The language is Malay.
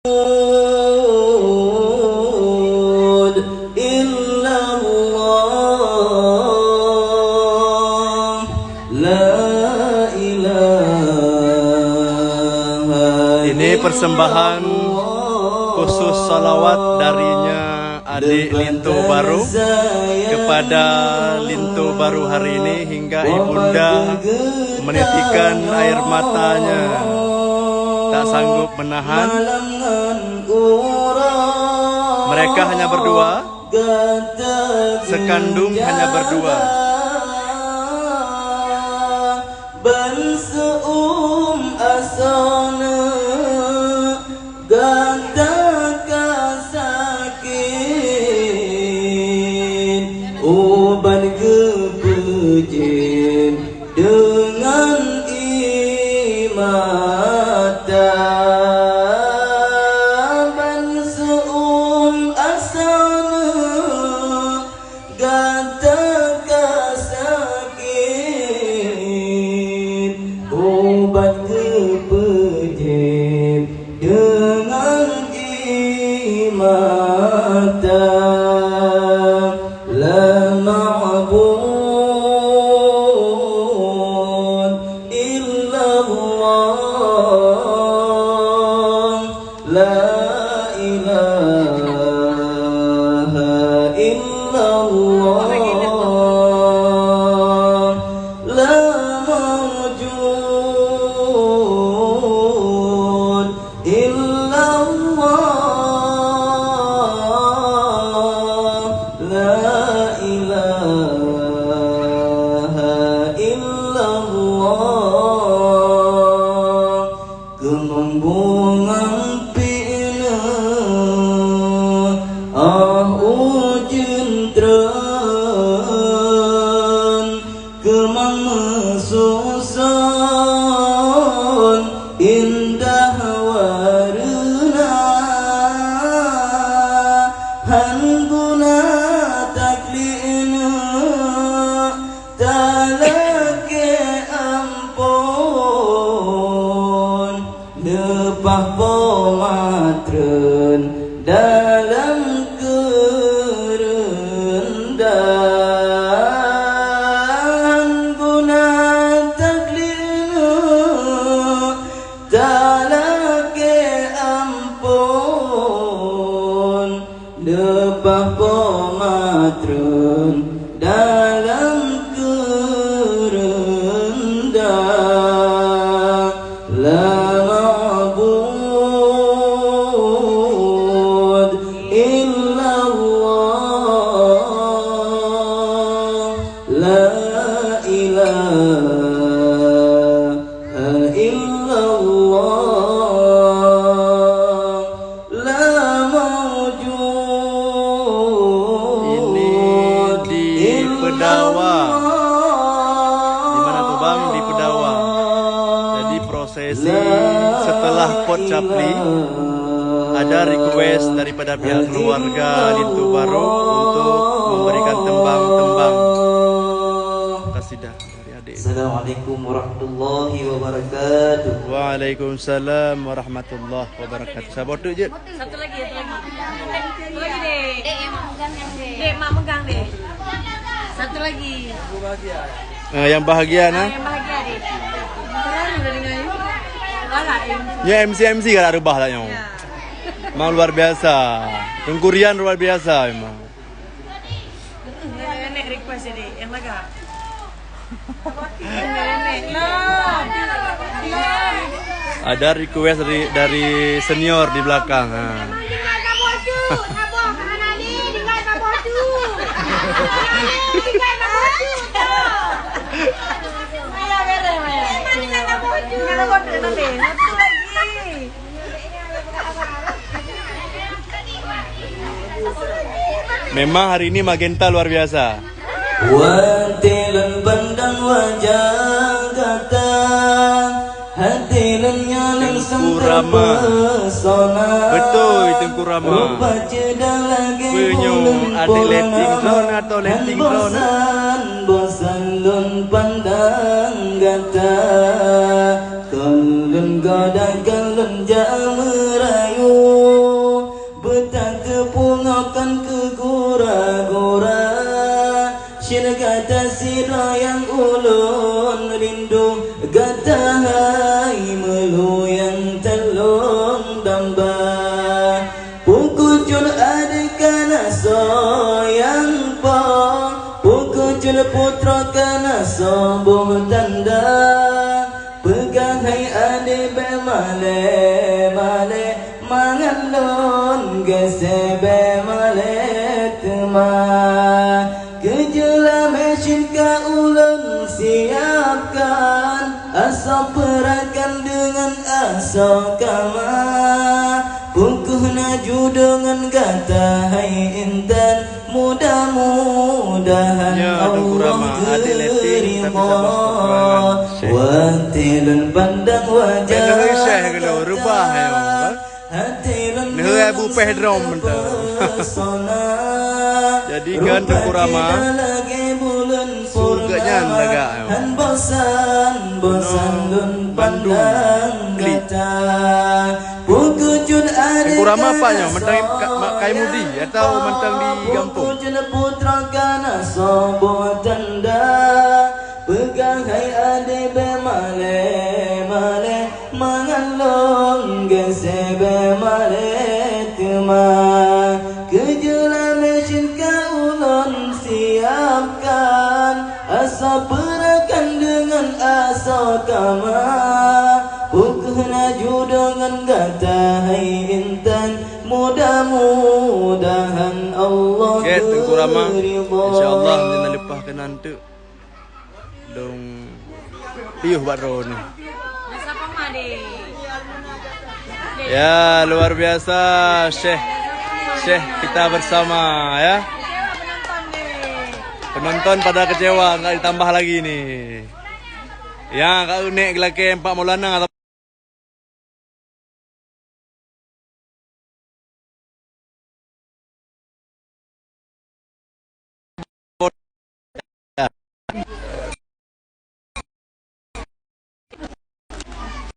Ini persembahan khusus salawat darinya adik Lintu Baru kepada Lintu Baru hari ini hingga ibunda menitikan air matanya, tak sanggup menahan. Mereka hanya berdua, sekandung hanya berdua. Uban kepujian dengan imata bansuum asana gata kasakin uban kepujian dengan imata indah warna hanguna taklina talake ampun depah pomatren dalam kerendahan guna taklina talake ampun depah pomatren dalam kerendahan la ma'bud illallah la ilaha illallah la mawjud. Ini di Pedawa. Di mana tuh Bang? Di Pedawa. Jadi prosesi setelah Pot Capli ada request daripada pihak keluarga Lintu Baru untuk memberikan tembang-tembang kasidah dari adik. Assalamualaikum warahmatullahi wabarakatuh. Waalaikumsalam warahmatullahi wabarakatuh. Saya bodoh je. Satu lagi, satu lagi deh. Dek, mak megang deh. Satu lagi. Yang bahagia nah. Yang bahagia deh. Keren udah dengar yuk. Alah, Ya MC kan ada rubah lah nyong. Memang luar biasa. Tengkurian luar biasa memang. nenek request jadi yang lega. Nenek. Nah. Ada request dari senior di belakang. Memang hari ini Magenta luar biasa. Wantilan pandang wajah kata hatilan nyalang Tengkurama. sempesona. Betul, Tengkurama. Rupa cedang lagi Penyu adik letting zone atau letting zone. Bosan lun pandang kata kalun gadang kalun jam merayu. kata sira yang ulun rindu gatahai melu yang telung damba pukujul adikana soyang po pukujul putra kana sobuh tanda pegang hai ade be male male mangalon gesebe male tema kejela mesin ka ulun siapkan asa perakan dengan asa kama pungkuhna ju dengan gata hai intan mudah-mudahan Allah terima wantilun pandang wajah Abu Pedrom jadikan Tengku Rama surganya enggak bosan pandang Tengku Rama apanya mentang kayu mudi atau mentang di kampung putra kana sobo tanda pegang hai ade be male male mangalong gesebe male tema kejela mesin ka ulun siapkan asa perakan dengan asa kama pukuna ju dengan gata hai intan mudah-mudahan Allah Tengku Rama insyaallah kita lepahkan nanti dong piuh baro ni. Siapa made? Ya, luar biasa Syekh kita bersama ya. Penonton pada kecewa, enggak ditambah lagi nih. Ya, Kak Unik lagi 4 Maulana